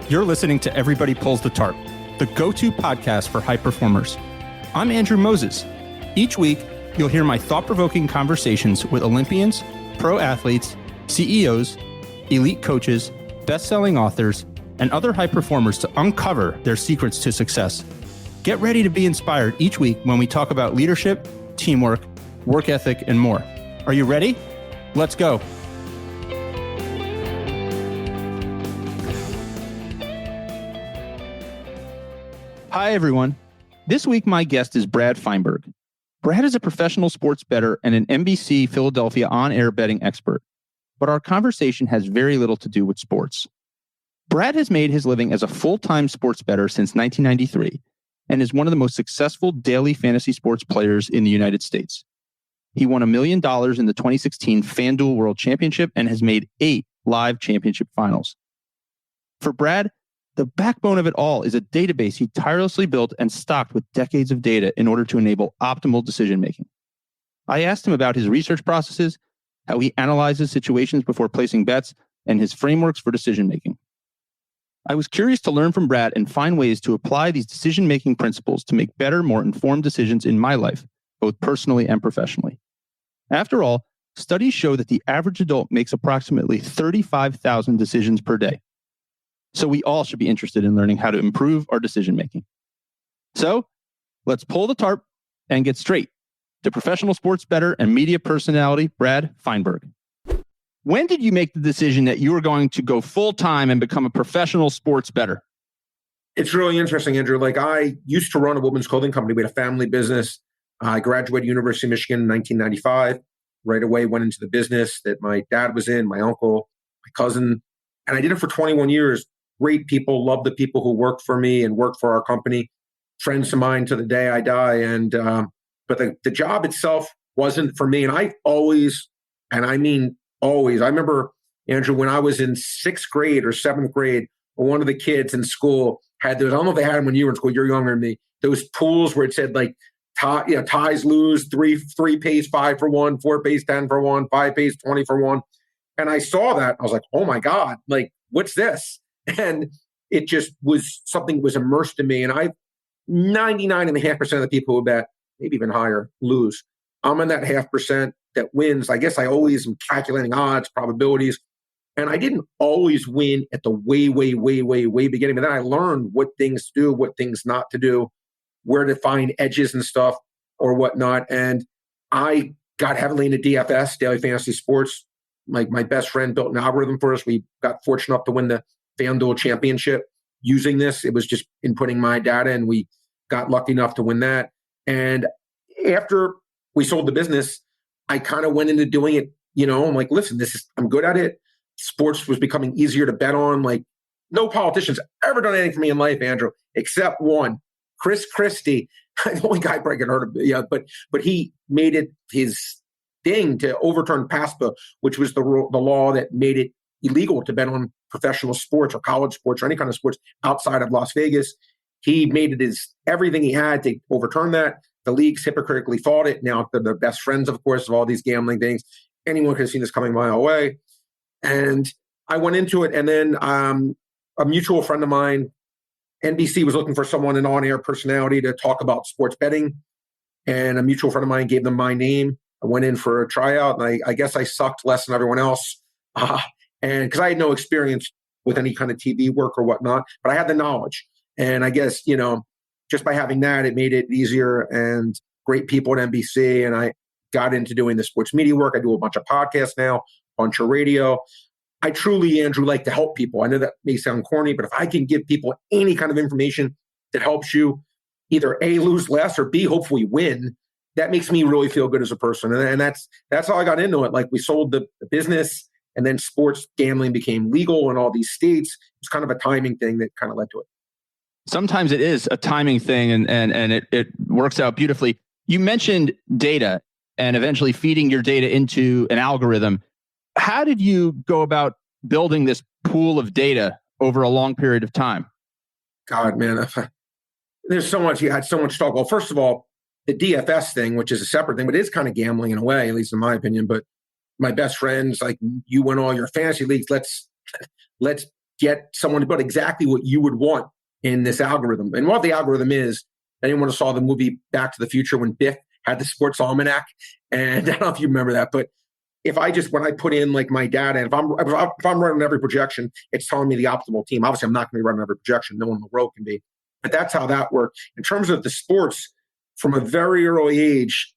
You're listening to Everybody Pulls the Tarp, the go-to podcast for high performers. I'm Andrew Moses. Each week, you'll hear my thought-provoking conversations with Olympians, pro athletes, CEOs, elite coaches, best-selling authors, and other high performers to uncover their secrets to success. Get ready to be inspired each week when we talk about leadership, teamwork, work ethic, and more. Are you ready? Let's go. Hi, everyone. This week, my guest is Brad Feinberg. Brad is a professional sports bettor and an NBC Philadelphia on-air betting expert, but our conversation has very little to do with sports. Brad has made his living as a full-time sports bettor since 1993 and is one of the most successful daily fantasy sports players in the United States. He won $1 million in the 2016 FanDuel World Championship and has made 8 live championship finals. For Brad, the backbone of it all is a database he tirelessly built and stocked with decades of data in order to enable optimal decision-making. I asked him about his research processes, how he analyzes situations before placing bets, and his frameworks for decision-making. I was curious to learn from Brad and find ways to apply these decision-making principles to make better, more informed decisions in my life, both personally and professionally. After all, studies show that the average adult makes approximately 35,000 decisions per day. So we all should be interested in learning how to improve our decision-making. So let's pull the tarp and get straight to professional sports bettor and media personality, Brad Feinberg. When did you make the decision that you were going to go full-time and become a professional sports bettor? It's really interesting, Andrew. I used to run a women's clothing company. We had a family business. I graduated University of Michigan in 1995. Right away went into the business that my dad was in, my uncle, my cousin. And I did it for 21 years. Great people, love the people who worked for me and worked for our company. Friends of mine to the day I die. And but the job itself wasn't for me. And I always, and I mean always, I remember, Andrew, when I was in 6th grade or 7th grade, one of the kids in school had those, I don't know if they had them when you were in school, you're younger than me, those pools where it said ties lose, 3 pays 5 for 1, 4 pays 10 for 1, 5 pays 20 for 1. And I saw that. I was like, oh my God, what's this? And it just was something was immersed in me. And 99.5% of the people who bet, maybe even higher, lose. I'm in that 0.5% that wins. I guess I always am calculating odds, probabilities. And I didn't always win at the way beginning. But then I learned what things to do, what things not to do, where to find edges and stuff or whatnot. And I got heavily into DFS, daily fantasy sports. My best friend built an algorithm for us. We got fortunate enough to win the FanDuel Championship using this. It was just inputting my data, and we got lucky enough to win that. And after we sold the business, I kind of went into doing it. I'm like, listen, I'm good at it. Sports was becoming easier to bet on. No politician's ever done anything for me in life, Andrew, except one, Chris Christie. The only guy probably could heard of it. Yeah, but he made it his thing to overturn PASPA, which was the law that made it illegal to bet on professional sports or college sports or any kind of sports outside of Las Vegas. He made it everything he had to overturn that. The leagues hypocritically fought it. Now they're the best friends, of course, of all these gambling things. Anyone could have seen this coming a mile away. And I went into it, and then a mutual friend of mine, NBC was looking for someone, an on-air personality, to talk about sports betting. And a mutual friend of mine gave them my name. I went in for a tryout, and I guess I sucked less than everyone else. And because I had no experience with any kind of TV work or whatnot, but I had the knowledge. And I guess, just by having that, it made it easier, and great people at NBC. And I got into doing the sports media work. I do a bunch of podcasts now, a bunch of radio. I truly, Andrew, like to help people. I know that may sound corny, but if I can give people any kind of information that helps you either A, lose less, or B, hopefully win, that makes me really feel good as a person. And that's how I got into it. We sold the business, and then sports gambling became legal in all these states. It's kind of a timing thing that kind of led to it. Sometimes it is a timing thing, and it works out beautifully. You mentioned data and eventually feeding your data into an algorithm. How did you go about building this pool of data over a long period of time? God, man, there's so much. You had so much to talk. Well, first of all, the DFS thing, which is a separate thing, but it is kind of gambling in a way, at least in my opinion. But my best friends, you win all your fantasy leagues. Let's get someone to put exactly what you would want in this algorithm. And what the algorithm is, anyone who saw the movie Back to the Future when Biff had the sports almanac, and I don't know if you remember that, but when I put in like my data, and if I'm running every projection, it's telling me the optimal team. Obviously, I'm not going to be running every projection. No one in the world can be. But that's how that worked. In terms of the sports, from a very early age,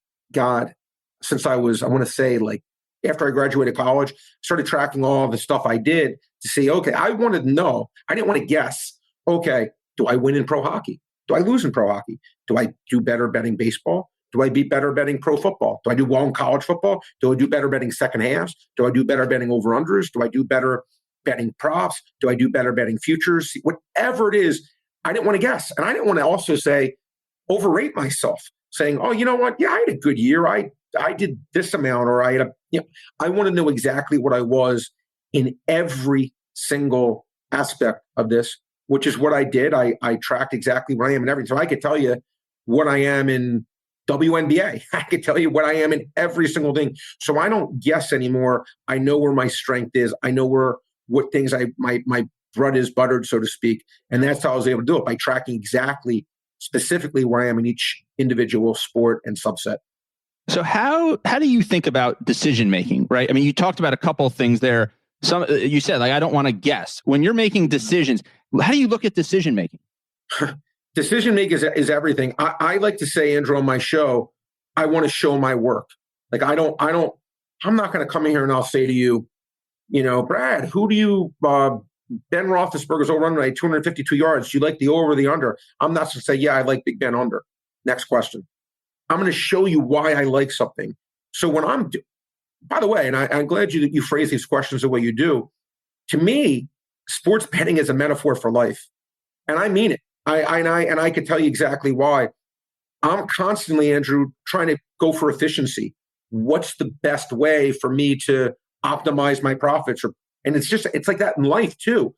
since I want to say like after I graduated college, started tracking all the stuff I did to see, okay, I wanted to know. I didn't want to guess, okay, do I win in pro hockey? Do I lose in pro hockey? Do I do better betting baseball? Do I be better betting pro football? Do I do well in college football? Do I do better betting second halves? Do I do better betting over-unders? Do I do better betting props? Do I do better betting futures? Whatever it is, I didn't want to guess. And I didn't want to also overrate myself, saying, oh, you know what? Yeah, I had a good year. I did this amount, or I want to know exactly what I was in every single aspect of this, which is what I did. I tracked exactly where I am in everything. So I could tell you what I am in WNBA. I could tell you what I am in every single thing. So I don't guess anymore. I know where my strength is. I know what things my bread is buttered, so to speak. And that's how I was able to do it, by tracking exactly, specifically where I am in each individual sport and subset. So how do you think about decision making, right? I mean, you talked about a couple of things there. You said, like, I don't want to guess. When you're making decisions, how do you look at decision making? Decision making is everything. I like to say, Andrew, on my show, I want to show my work. Like, I'm not going to come in here and I'll say to you, Brad, who do you, Ben Roethlisberger's over under 252 yards. Do you like the over or the under? I'm not going to say, yeah, I like Big Ben under. Next question. I'm going to show you why I like something. So when by the way, and I'm glad you phrase these questions the way you do. To me, sports betting is a metaphor for life. And I mean it. I can tell you exactly why. I'm constantly, Andrew, trying to go for efficiency. What's the best way for me to optimize my profits? And it's like that in life too.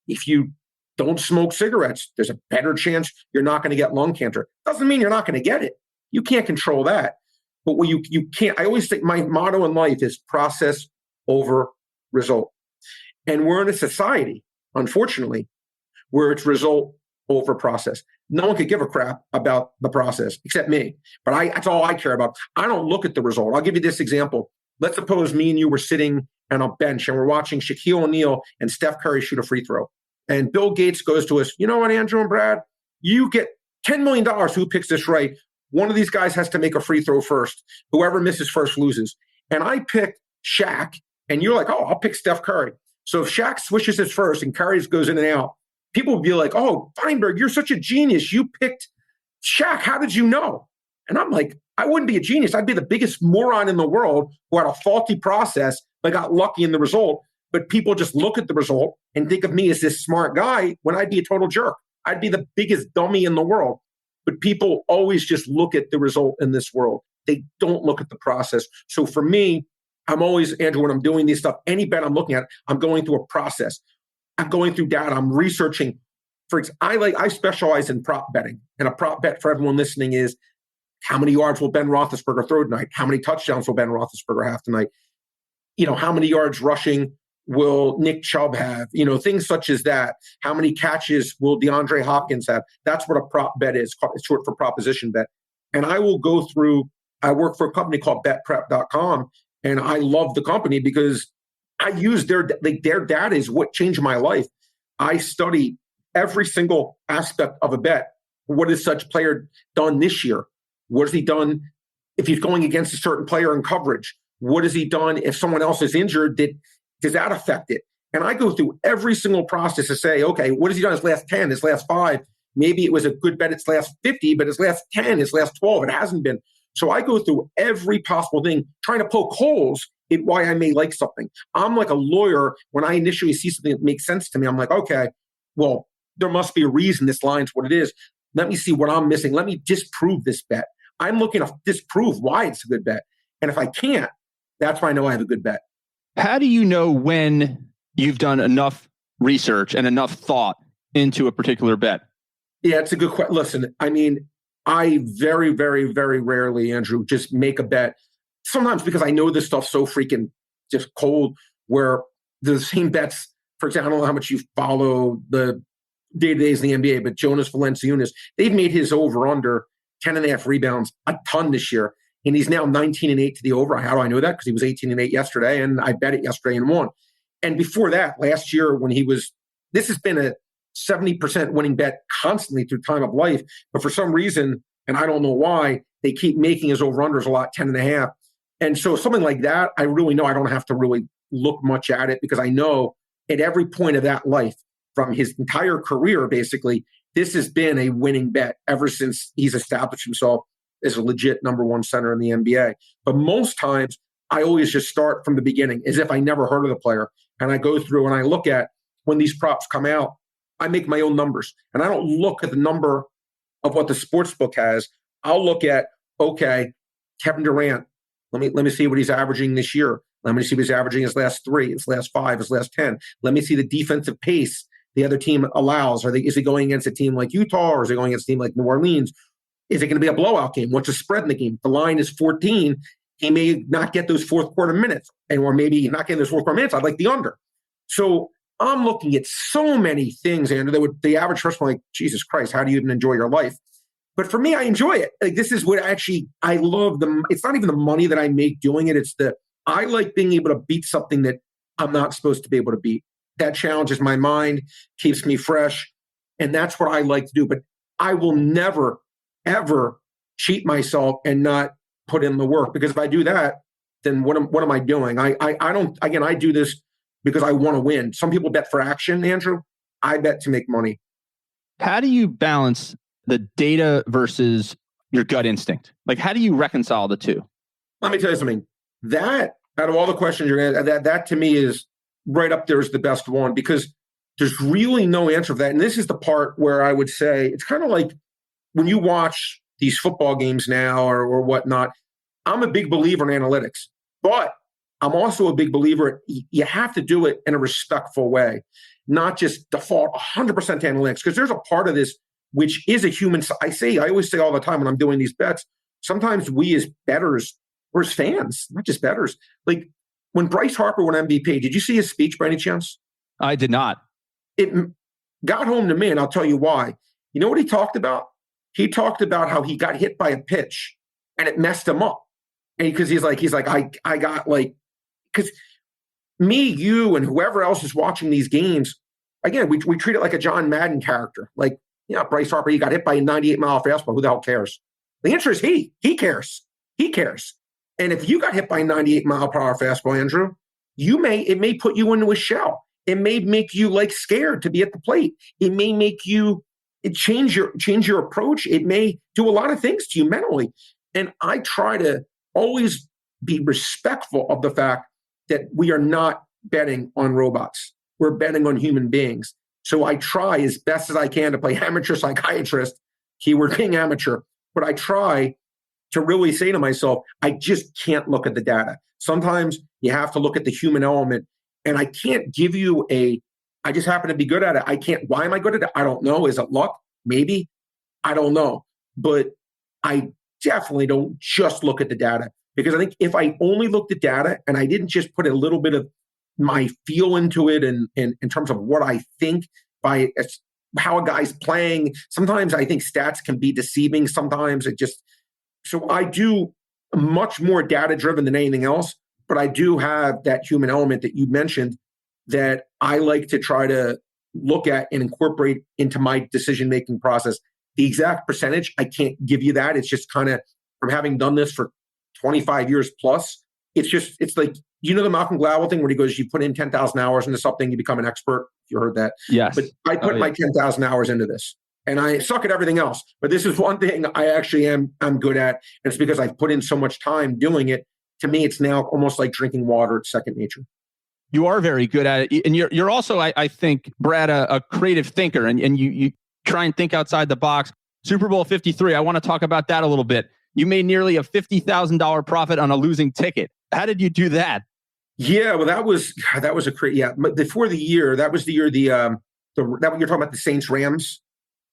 If you don't smoke cigarettes, there's a better chance you're not going to get lung cancer. Doesn't mean you're not going to get it. You can't control that. But what you can't, I always think my motto in life is process over result. And we're in a society, unfortunately, where it's result over process. No one could give a crap about the process except me. But that's all I care about. I don't look at the result. I'll give you this example. Let's suppose me and you were sitting on a bench and we're watching Shaquille O'Neal and Steph Curry shoot a free throw. And Bill Gates goes to us, you know what, Andrew and Brad? You get $10 million who picks this right. One of these guys has to make a free throw first. Whoever misses first loses. And I picked Shaq, and you're like, oh, I'll pick Steph Curry. So if Shaq swishes it first and Curry goes in and out, people will be like, oh, Feinberg, you're such a genius. You picked Shaq. How did you know? And I'm like, I wouldn't be a genius. I'd be the biggest moron in the world who had a faulty process but got lucky in the result. But people just look at the result and think of me as this smart guy when I'd be a total jerk. I'd be the biggest dummy in the world. But people always just look at the result in this world. They don't look at the process. So for me, I'm always, Andrew, when I'm doing this stuff, any bet I'm looking at, I'm going through a process. I'm going through data. I'm researching. I specialize in prop betting. And a prop bet for everyone listening is, how many yards will Ben Roethlisberger throw tonight? How many touchdowns will Ben Roethlisberger have tonight? How many yards rushing will Nick Chubb have? Things such as that. How many catches will DeAndre Hopkins have? That's what a prop bet is. It's short for proposition bet. And I will go through, I work for a company called betprep.com, and I love the company because I use their data is what changed my life. I study every single aspect of a bet. What has such player done this year? What has he done if he's going against a certain player in coverage? What has he done if someone else is injured? Does that affect it? And I go through every single process to say, okay, what has he done his last 10, his last 5? Maybe it was a good bet its last 50, but his last 10, his last 12, it hasn't been. So I go through every possible thing, trying to poke holes in why I may like something. I'm like a lawyer. When I initially see something that makes sense to me, I'm like, okay, well, there must be a reason this line's what it is. Let me see what I'm missing. Let me disprove this bet. I'm looking to disprove why it's a good bet. And if I can't, that's why I know I have a good bet. How do you know when you've done enough research and enough thought into a particular bet? Yeah, it's a good question. Listen, I mean, I very, very, very rarely, Andrew, just make a bet. Sometimes because I know this stuff so freaking just cold, where the same bets for example, I don't know how much you follow the day-to-days in the NBA, but Jonas Valanciunas, they've made his over-under 10.5 rebounds a ton this year. And he's now 19-8 to the over. How do I know that? Because he was 18-8 yesterday, and I bet it yesterday and won. And before that, last year when this has been a 70% winning bet constantly through time of life. But for some reason, and I don't know why, they keep making his over-unders a lot, 10.5. And so something like that, I really know I don't have to really look much at it, because I know at every point of that life, from his entire career, basically, this has been a winning bet ever since he's established himself as a legit number one center in the NBA. But most times, I always just start from the beginning as if I never heard of the player. And I go through and I look at when these props come out, I make my own numbers. And I don't look at the number of what the sports book has. I'll look at, okay, Kevin Durant, let me see what he's averaging this year. Let me see what he's averaging his last 3, his last 5, his last 10. Let me see the defensive pace the other team allows. Is he going against a team like Utah, or is he going against a team like New Orleans? Is it going to be a blowout game? What's the spread in the game? The line is 14. He may not get those fourth quarter minutes, or maybe he's not getting those fourth quarter minutes. I'd like the under. So I'm looking at so many things, Andrew, that the average person like, Jesus Christ, how do you even enjoy your life? But for me, I enjoy it. Like, this is what I love. It's not even the money that I make doing it. I like being able to beat something that I'm not supposed to be able to beat. That challenges my mind, keeps me fresh. And that's what I like to do. But I will never, ever cheat myself and not put in the work. Because if I do that, then what am I doing? I do this because I want to win. Some people bet for action, Andrew. I bet to make money. How do you balance the data versus your gut instinct? Like, how do you reconcile the two? Let me tell you something. That, out of all the questions you're going to, that to me is right up there as the best one, because there's really no answer for that. And this is the part where I would say it's kind of like when you watch these football games now or whatnot. I'm a big believer in analytics, but I'm also a big believer you have to do it in a respectful way, not just default 100% to analytics, because there's a part of this which is a human. I always say all the time when I'm doing these bets, sometimes we as bettors, or as fans, not just bettors, like when Bryce Harper won MVP, did you see his speech by any chance? I did not. It got home to me, and I'll tell you why. You know what he talked about? He talked about how he got hit by a pitch and it messed him up. And because he's like, I got like, because me, you, and whoever else is watching these games, again, we treat it like a John Madden character. Like, Bryce Harper, he got hit by a 98-mile fastball. Who the hell cares? The answer is he cares. He cares. And if you got hit by a 98-mile-per-hour fastball, Andrew, it may put you into a shell. It may make you like scared to be at the plate. It may make you change your approach. It may do a lot of things to you mentally. And I try to always be respectful of the fact that we are not betting on robots. We're betting on human beings. So I try as best as I can to play amateur psychiatrist, keyword being amateur, but I try to really say to myself, I just can't look at the data. Sometimes you have to look at the human element, and I can't give you I just happen to be good at it. Why am I good at it? I don't know. Is it luck? Maybe. I don't know. But I definitely don't just look at the data, because I think if I only looked at data and I didn't just put a little bit of my feel into it and in terms of what I think by how a guy's playing, sometimes I think stats can be deceiving. Sometimes so I do much more data-driven than anything else, but I do have that human element that you mentioned that I like to try to look at and incorporate into my decision-making process. The exact percentage, I can't give you that. It's just kind of from having done this for 25 years plus, it's like, the Malcolm Gladwell thing where he goes, you put in 10,000 hours into something, you become an expert. You heard that. Yes. But I put my 10,000 hours into this. And I suck at everything else. But this is one thing I actually I'm good at. And it's because I've put in so much time doing it. To me, it's now almost like drinking water. It's second nature. You are very good at it. And you're also, I think, Brad, a creative thinker. And you try and think outside the box. Super Bowl 53, I want to talk about that a little bit. You made nearly a $50,000 profit on a losing ticket. How did you do that? Yeah, well, that was a crazy. Yeah, but before the year, that was the year that you're talking about, the Saints Rams.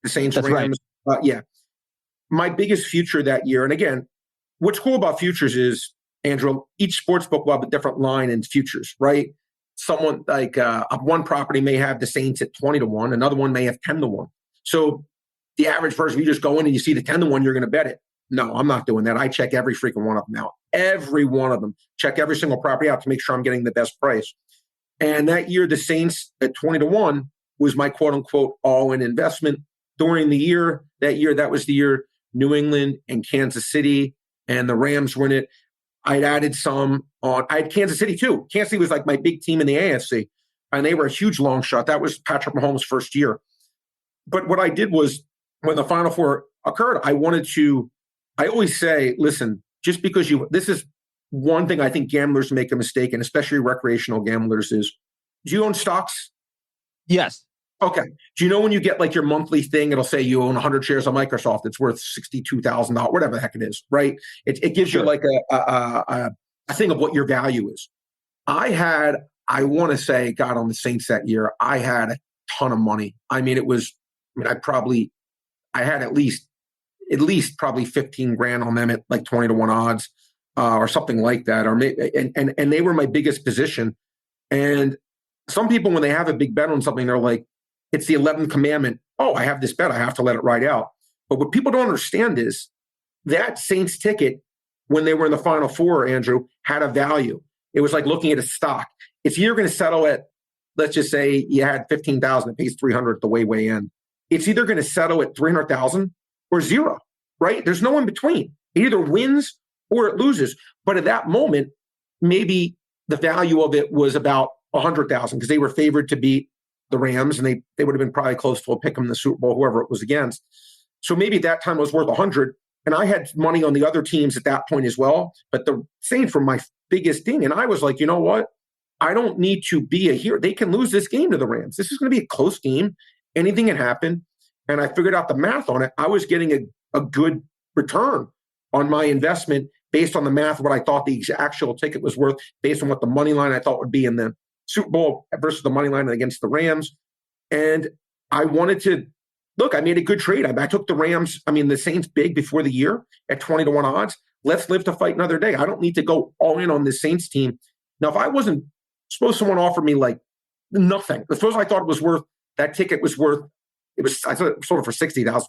The Saints That's Rams. Right. Yeah. My biggest future that year, and again, what's cool about futures is, Andrew, each sports book will have a different line in futures, right? someone like one property may have the Saints at 20-1, another one may have 10-1. So the average person, you just go in and you see the 10-1, you're going to bet it. No, I'm not doing that. I check every freaking one of them out. Every one of them. Check every single property out to make sure I'm getting the best price. And that year, the Saints at 20-1 was my quote unquote all-in investment. During the year, that was the year New England and Kansas City and the Rams were in it. I'd added some on. I had Kansas City too. Kansas City was like my big team in the AFC, and they were a huge long shot. That was Patrick Mahomes' first year. But what I did was when the Final Four occurred, I always say, listen, just because this is one thing I think gamblers make a mistake, and especially recreational gamblers is, do you own stocks? Yes. Okay. Do you know when you get like your monthly thing, it'll say you own 100 shares of Microsoft. It's worth $62,000, whatever the heck it is, right? It gives you like a thing of what your value is. I want to say, God, on the Saints that year, I had a ton of money. I had at least probably 15 grand on them at like 20-1 odds or something like that. And they were my biggest position. And some people, when they have a big bet on something, they're like, it's the 11th commandment. Oh, I have this bet. I have to let it ride out. But what people don't understand is that Saints ticket, when they were in the Final Four, Andrew, had a value. It was like looking at a stock. If you're going to settle at, let's just say you had 15,000, it pays 300 at the way end. It's either going to settle at 300,000 or zero, right? There's no in between. It either wins or it loses. But at that moment, maybe the value of it was about 100,000 because they were favored to beat the Rams, and they would have been probably close to a pick 'em in the Super Bowl, whoever it was against. So maybe at that time it was worth 100, and I had money on the other teams at that point as well. But the Saints were my biggest thing, and I was like, you know what? I don't need to be a hero. They can lose this game to the Rams. This is going to be a close game. Anything can happen. And I figured out the math on it. I was getting a good return on my investment based on the math, what I thought the actual ticket was worth, based on what the money line I thought would be in the Super Bowl versus the money line against the Rams. And I wanted to, look, I made a good trade. I took the Saints big before the year at 20-1 odds. Let's live to fight another day. I don't need to go all in on this Saints team. Now, if I wasn't, suppose someone offered me like nothing. Suppose I thought it was worth, that ticket was worth, I thought it sold it for 60,000.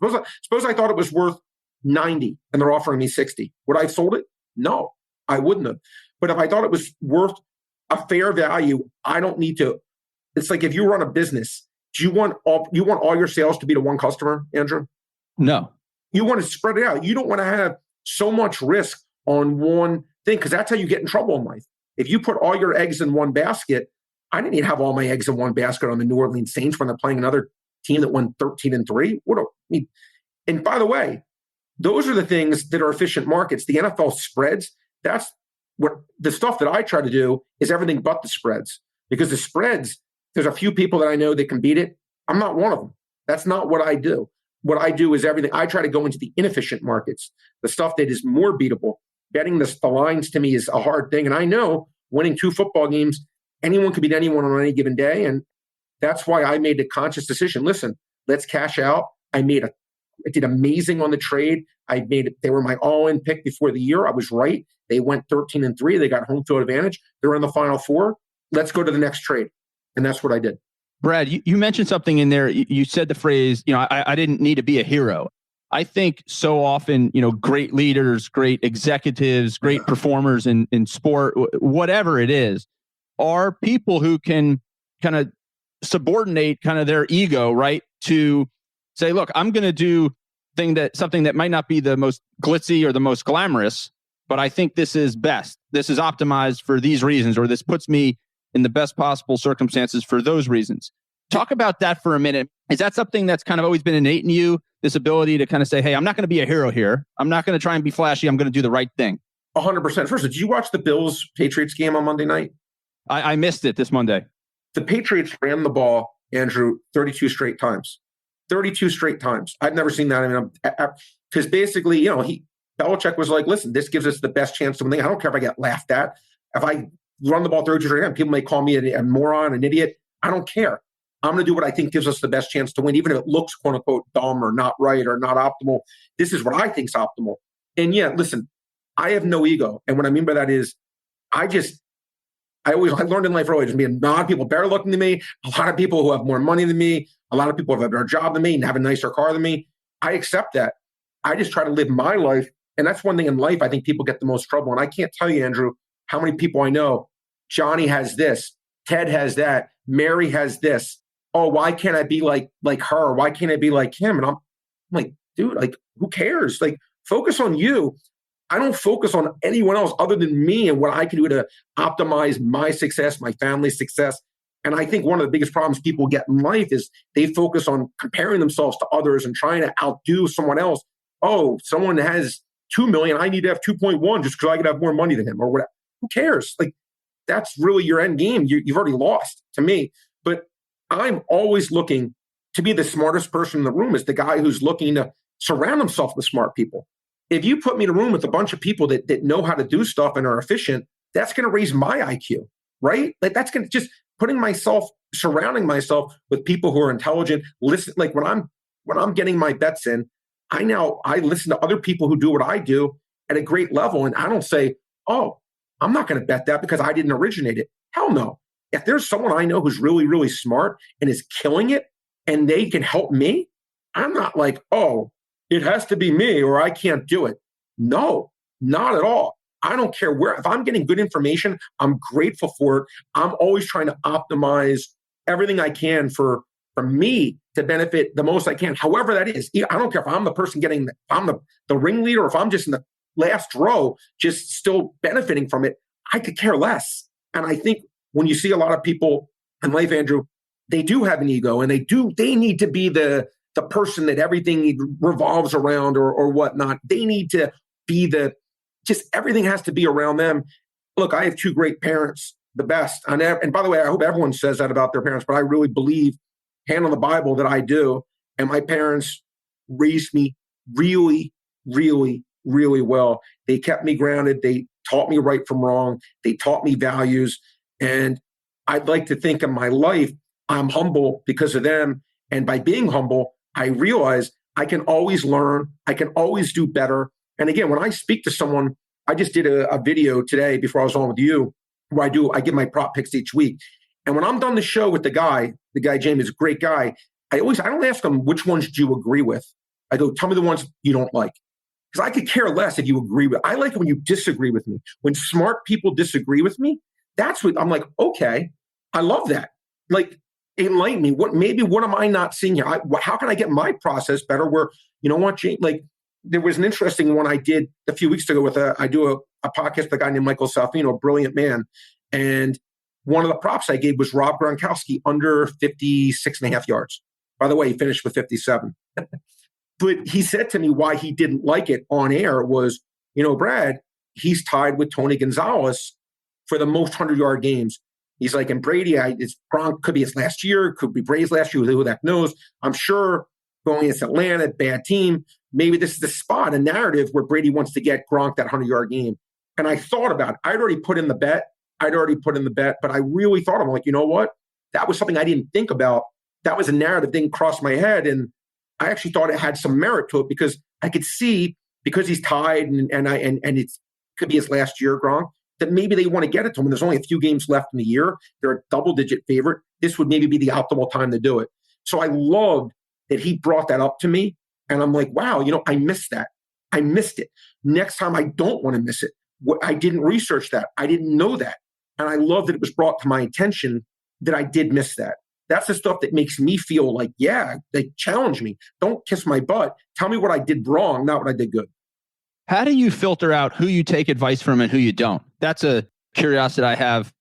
Suppose I thought it was worth 90 and they're offering me 60. Would I have sold it? No, I wouldn't have. But if I thought it was worth a fair value, I don't need to. It's like if you run a business, do you want all your sales to be to one customer, Andrew? No. You want to spread it out. You don't want to have so much risk on one thing, because that's how you get in trouble in life. If you put all your eggs in one basket, I didn't need to have all my eggs in one basket on the New Orleans Saints when they're playing another team that won 13-3. And by the way, those are the things that are efficient markets. The NFL spreads, that's what the stuff that I try to do is everything but the spreads. Because the spreads, there's a few people that I know that can beat it. I'm not one of them. That's not what I do. What I do is everything. I try to go into the inefficient markets, the stuff that is more beatable. Betting the lines to me is a hard thing. And I know winning 2 football games, anyone could beat anyone on any given day. And that's why I made the conscious decision. Listen, let's cash out. I did amazing on the trade. They were my all-in pick before the year. I was right. They went 13-3. They got home field advantage. They're in the Final Four. Let's go to the next trade. And that's what I did. Brad, you mentioned something in there. You said the phrase, I didn't need to be a hero. I think so often, great leaders, great executives, great performers in sport, whatever it is, are people who can kind of subordinate kind of their ego, right? To say, look, I'm going to do something that might not be the most glitzy or the most glamorous, but I think this is best. This is optimized for these reasons, or this puts me in the best possible circumstances for those reasons. Talk about that for a minute. Is that something that's kind of always been innate in you, this ability to kind of say, hey, I'm not going to be a hero here. I'm not going to try and be flashy. I'm going to do the right thing. 100%. First, did you watch the Bills-Patriots game on Monday night? I missed it this Monday. The Patriots ran the ball, Andrew, 32 straight times. 32 straight times. I've never seen that. Because basically, Belichick was like, listen, this gives us the best chance to win. I don't care if I get laughed at. If I run the ball 32 straight times, people may call me a moron, an idiot. I don't care. I'm going to do what I think gives us the best chance to win, even if it looks, quote unquote, dumb or not right or not optimal. This is what I think is optimal. And yeah, listen, I have no ego. And what I mean by that is I learned in life early, there's a lot of people better looking than me, a lot of people who have more money than me, a lot of people who have a better job than me and have a nicer car than me. I accept that. I just try to live my life. And that's one thing in life I think people get the most trouble. And I can't tell you, Andrew, how many people I know. Johnny has this, Ted has that, Mary has this. Oh, why can't I be like her? Why can't I be like him? And I'm like, dude, like, who cares? Like, focus on you. I don't focus on anyone else other than me and what I can do to optimize my success, my family's success. And I think one of the biggest problems people get in life is they focus on comparing themselves to others and trying to outdo someone else. Oh, someone has 2 million. I need to have 2.1 just because I could have more money than him or whatever. Who cares? Like, that's really your end game. You've already lost to me. But I'm always looking to be the smartest person in the room, is the guy who's looking to surround himself with smart people. If you put me in a room with a bunch of people that know how to do stuff and are efficient, that's going to raise my IQ, right? Like, that's going to just surrounding myself with people who are intelligent. Listen, like when I'm getting my bets in, I listen to other people who do what I do at a great level. And I don't say, oh, I'm not going to bet that because I didn't originate it. Hell no. If there's someone I know who's really, really smart and is killing it and they can help me, I'm not like, oh, it has to be me or I can't do it. No, not at all. I don't care where. If I'm getting good information, I'm grateful for it. I'm always trying to optimize everything I can for me to benefit the most I can, however that is. I don't care if I'm the person if I'm the ringleader, or if I'm just in the last row, just still benefiting from it. I could care less. And I think when you see a lot of people in life, Andrew, they do have an ego and they need to be the person that everything revolves around or whatnot. They need to be just everything has to be around them. Look, I have two great parents, the best. And by the way, I hope everyone says that about their parents, but I really believe, hand on the Bible, that I do. And my parents raised me really, really, really well. They kept me grounded. They taught me right from wrong. They taught me values. And I'd like to think in my life, I'm humble because of them. And by being humble, I realize I can always learn. I can always do better. And again, when I speak to someone, I just did a video today before I was on with you, where I give my prop picks each week. And when I'm done the show with the guy Jamie is a great guy. I don't ask him which ones do you agree with. I go, tell me the ones you don't like. Because I could care less if you agree with. I like it when you disagree with me. When smart people disagree with me, that's what I'm like, okay, I love that. Like, enlighten me. What am I not seeing here? How can I get my process better? Where, you know what, Jane, like, there was an interesting one I did a few weeks ago I do a podcast with a guy named Michael Salfino, a brilliant man. And one of the props I gave was Rob Gronkowski under 56.5 yards. By the way, he finished with 57. But he said to me why he didn't like it on air was, Brad, he's tied with Tony Gonzalez for the most 100-yard games. He's like, and Brady, Gronk could be his last year, could be Brady's last year, who that knows. I'm sure going against Atlanta, bad team, maybe this is the spot, a narrative where Brady wants to get Gronk that 100-yard game. And I thought about it. I'd already put in the bet, but I really thought, I'm like, you know what? That was something I didn't think about. That was a narrative that didn't cross my head. And I actually thought it had some merit to it because I could see, because he's tied and it could be his last year, Gronk, that maybe they want to get it to him. There's only a few games left in the year. They're a double-digit favorite. This would maybe be the optimal time to do it. So I loved that he brought that up to me. And I'm like, wow, I missed that. I missed it. Next time I don't want to miss it. I didn't research that. I didn't know that. And I love that it was brought to my attention that I did miss that. That's the stuff that makes me feel like, yeah, they challenge me. Don't kiss my butt. Tell me what I did wrong, not what I did good. How do you filter out who you take advice from and who you don't? That's a curiosity I have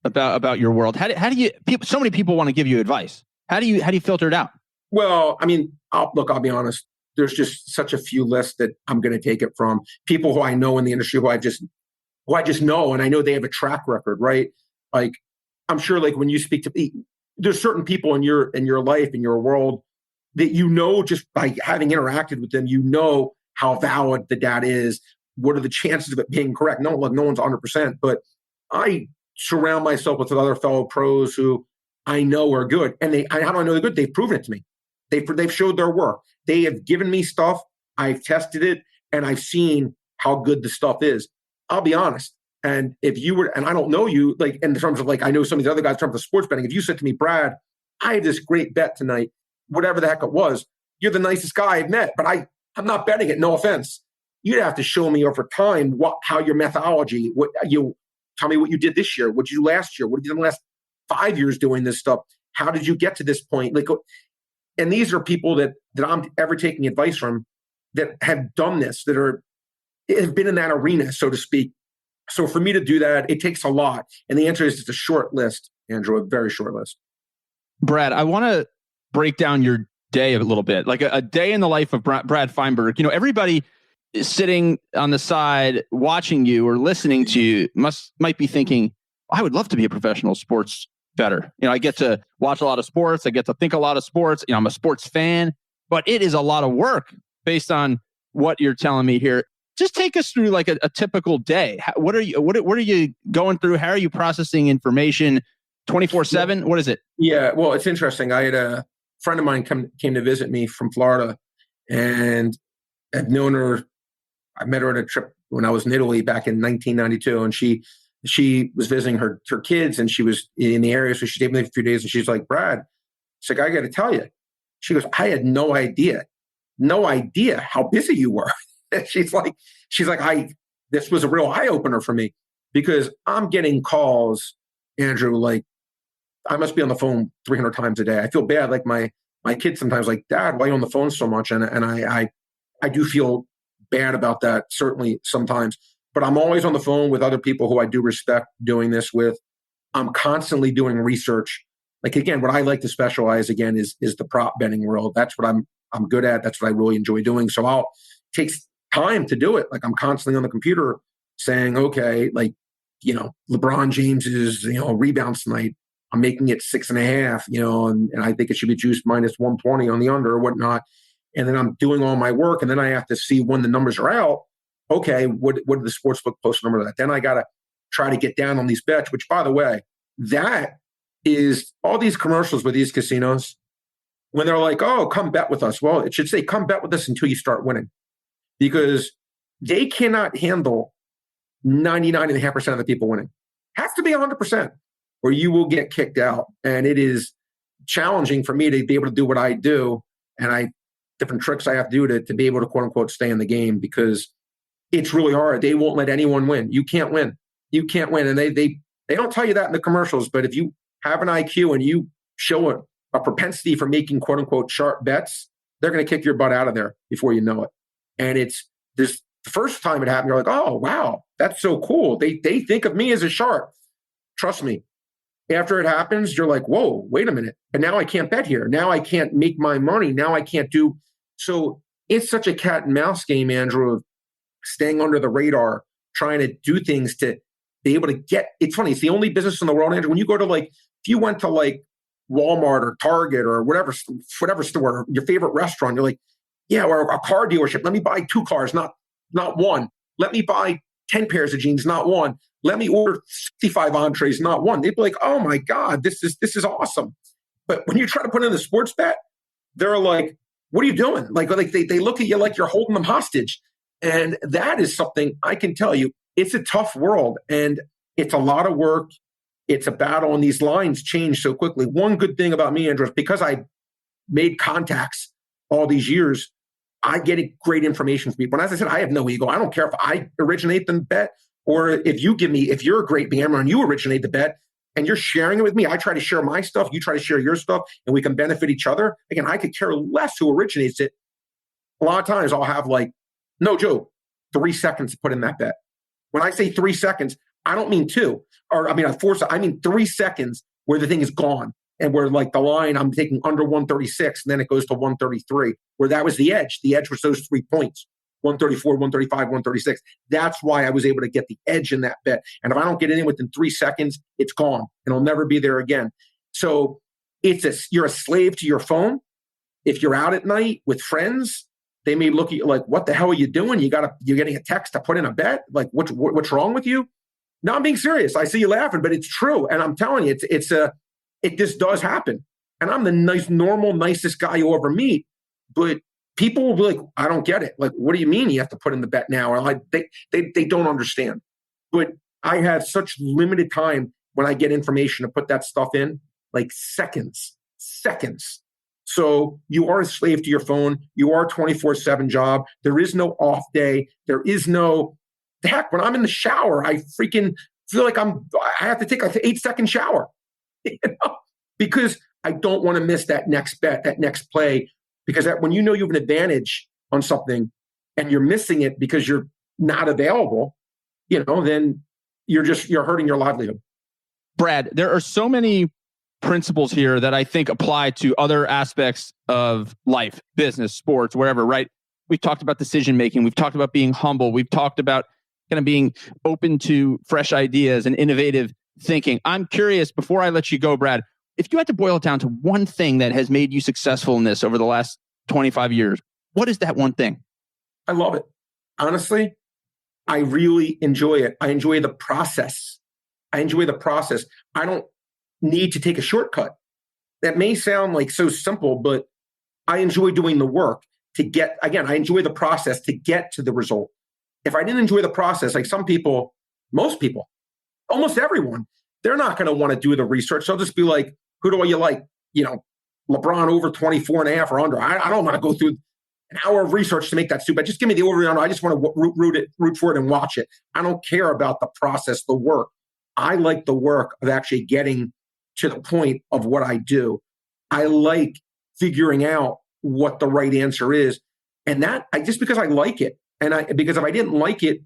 about your world. How do you? So many people want to give you advice. How do you filter it out? Well, I mean, I'll be honest. There's just such a few lists that I'm going to take it from people who I know in the industry, who I just know, and I know they have a track record, right? Like, I'm sure, like when you speak to, there's certain people in your life, in your world, that just by having interacted with them, how valid the data is. What are the chances of it being correct? No one's 100%, but I surround myself with other fellow pros who I know are good. And how do I know they're good? They've proven it to me. They've showed their work. They have given me stuff. I've tested it, and I've seen how good the stuff is. I'll be honest. And if you were, and I don't know you, like in terms of like, I know some of the other guys in terms of sports betting. If you said to me, Brad, I have this great bet tonight, whatever the heck it was, you're the nicest guy I've met, but I'm not betting it. No offense. You'd have to show me over time how your methodology, tell me what you did this year, what did you do last year, what did you do in the last 5 years doing this stuff? How did you get to this point? Like, and these are people that I'm ever taking advice from that have done this, that have been in that arena, so to speak. So for me to do that, it takes a lot. And the answer is it's a short list, Andrew, a very short list. Brad, I want to break down your day a little bit, like a day in the life of Brad Feinberg. You know, everybody is sitting on the side watching you or listening to you might be thinking, I would love to be a professional sports bettor. You know, I get to watch a lot of sports. I get to think a lot of sports. You know, I'm a sports fan, but it is a lot of work based on what you're telling me here. Just take us through like a typical day. What are you going through? How are you processing information 24/7? What is it? Yeah, well, it's interesting. I had a friend of mine came to visit me from Florida, and I've known her. I met her on a trip when I was in Italy back in 1992, and she was visiting her kids, and she was in the area, so she stayed with me for a few days, and she's like, Brad, she's like, I got to tell you. She goes, I had no idea how busy you were. She's like, this was a real eye opener for me, because I'm getting calls, Andrew, like I must be on the phone 300 times a day. I feel bad. Like my kids sometimes like, Dad, why are you on the phone so much? And I do feel bad about that, certainly sometimes, but I'm always on the phone with other people who I do respect doing this with. I'm constantly doing research. Like, again, what I like to specialize again is the prop betting world. That's what I'm good at. That's what I really enjoy doing. So takes time to do it. Like, I'm constantly on the computer saying, okay, like, you know, LeBron James's, rebounds tonight, I'm making it 6.5, and I think it should be juiced minus 120 on the under or whatnot. And then I'm doing all my work, and then I have to see when the numbers are out. Okay, what did the sportsbook post number of that? Then I got to try to get down on these bets, which, by the way, that is all these commercials with these casinos when they're like, oh, come bet with us. Well, it should say, come bet with us until you start winning, because they cannot handle 99.5% of the people winning. Has to be 100%, or you will get kicked out. And it is challenging for me to be able to do what I do, and different tricks I have to do to be able to, quote unquote, stay in the game, because it's really hard. They won't let anyone win. You can't win. You can't win. And they don't tell you that in the commercials, but if you have an IQ and you show a propensity for making, quote unquote, sharp bets, they're going to kick your butt out of there before you know it. And the first time it happened, you're like, oh, wow, that's so cool. They think of me as a sharp. Trust me. After it happens, you're like, whoa, wait a minute. And now I can't bet here. Now I can't make my money. Now I can't do. So it's such a cat and mouse game, Andrew, of staying under the radar, trying to do things to be able to get. It's funny. It's the only business in the world, Andrew. When you go to if you went to Walmart or Target or whatever store, your favorite restaurant, you're like, yeah, or a car dealership. Let me buy 2 cars, not one. Let me buy 10 pairs of jeans, not one. Let me order 65 entrees, not one. They'd be like, oh my God, this is awesome. But when you try to put in the sports bet, they're like, what are you doing? Like they look at you like you're holding them hostage. And that is something I can tell you, it's a tough world, and it's a lot of work. It's a battle, and these lines change so quickly. One good thing about me, Andrew, is because I made contacts all these years, I get great information from people. And as I said, I have no ego. I don't care if I originate the bet, or if you're a great gambler and you originate the bet and you're sharing it with me. I try to share my stuff, you try to share your stuff, and we can benefit each other. Again, I could care less who originates it. A lot of times I'll have, no joke, 3 seconds to put in that bet. When I say 3 seconds, I don't mean 2, I mean 3 seconds where the thing is gone. And where the line, I'm taking under 136, and then it goes to 133, where that was the edge. The edge was those 3 points, 134, 135, 136. That's why I was able to get the edge in that bet. And if I don't get it in within 3 seconds, it's gone, and it'll never be there again. So you're a slave to your phone. If you're out at night with friends, they may look at you like, what the hell are you doing? You're getting a text to put in a bet? Like, what's wrong with you? No, I'm being serious. I see you laughing, but it's true. And I'm telling you, it just does happen. And I'm the nicest guy you'll ever meet. But people will be like, I don't get it. Like, what do you mean you have to put in the bet now? Or they don't understand. But I have such limited time when I get information to put that stuff in, like seconds. So you are a slave to your phone. You are a 24/7 job. There is no off day. There is no, heck, when I'm in the shower, I freaking feel like I have to take like an 8-second shower, because I don't want to miss that next bet, that next play, because when you know you have an advantage on something and you're missing it because you're not available, then you're hurting your livelihood. Brad, there are so many principles here that I think apply to other aspects of life, business, sports, wherever, right? We've talked about decision-making. We've talked about being humble. We've talked about kind of being open to fresh ideas and innovative thinking. I'm curious, before I let you go, Brad, if you had to boil it down to one thing that has made you successful in this over the last 25 years, what is that one thing? I love it. Honestly, I really enjoy it. I enjoy the process. I don't need to take a shortcut. That may sound like so simple, but I enjoy doing the work to get, again, I enjoy the process to get to the result. If I didn't enjoy the process, like some people, most people, almost everyone, they're not going to want to do the research. They'll just be like, who do you like? LeBron over 24.5 or under. I don't want to go through an hour of research to make that stupid. Just give me the over and under. I just want to root for it and watch it. I don't care about the process, the work. I like the work of actually getting to the point of what I do. I like figuring out what the right answer is. And that, just because I like it, because if I didn't like it,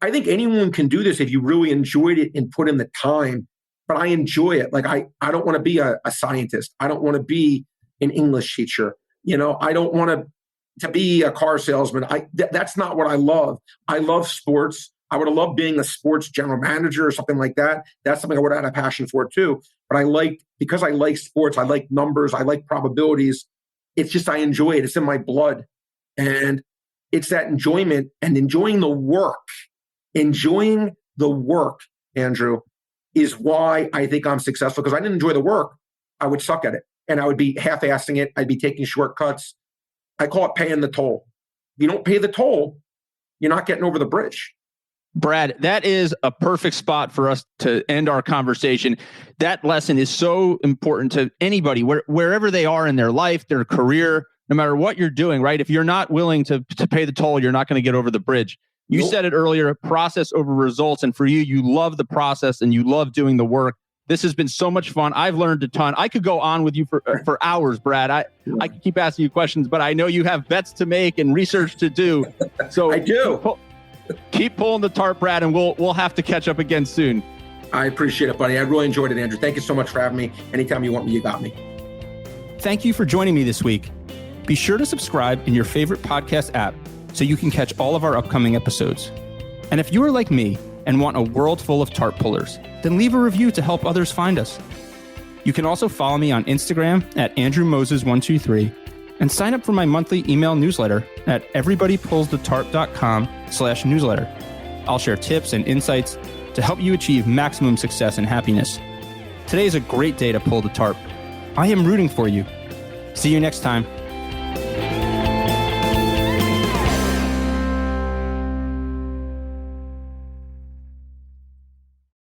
I think anyone can do this if you really enjoyed it and put in the time. But I enjoy it. Like I don't want to be a scientist. I don't want to be an English teacher. I don't want to be a car salesman. That's not what I love. I love sports. I would have loved being a sports general manager or something like that. That's something I would have had a passion for too. But because I like sports, I like numbers, I like probabilities. It's just, I enjoy it. It's in my blood. And it's that enjoyment and enjoying the work. Enjoying the work, Andrew, is why I think I'm successful. Because I didn't enjoy the work, I would suck at it. And I would be half-assing it. I'd be taking shortcuts. I call it paying the toll. If you don't pay the toll, you're not getting over the bridge. Brad, that is a perfect spot for us to end our conversation. That lesson is so important to anybody, wherever they are in their life, their career, no matter what you're doing, right? If you're not willing to pay the toll, you're not going to get over the bridge. You said it earlier, process over results. And for you love the process and you love doing the work. This has been so much fun. I've learned a ton. I could go on with you for hours, Brad. I could keep asking you questions, but I know you have bets to make and research to do. So I do. Keep pulling the tarp, Brad, and we'll have to catch up again soon. I appreciate it, buddy. I really enjoyed it, Andrew. Thank you so much for having me. Anytime you want me, you got me. Thank you for joining me this week. Be sure to subscribe in your favorite podcast app so you can catch all of our upcoming episodes. And if you are like me and want a world full of tarp pullers, then leave a review to help others find us. You can also follow me on Instagram at AndrewMoses123 and sign up for my monthly email newsletter at everybodypullsthetarp.com/newsletter. I'll share tips and insights to help you achieve maximum success and happiness. Today is a great day to pull the tarp. I am rooting for you. See you next time.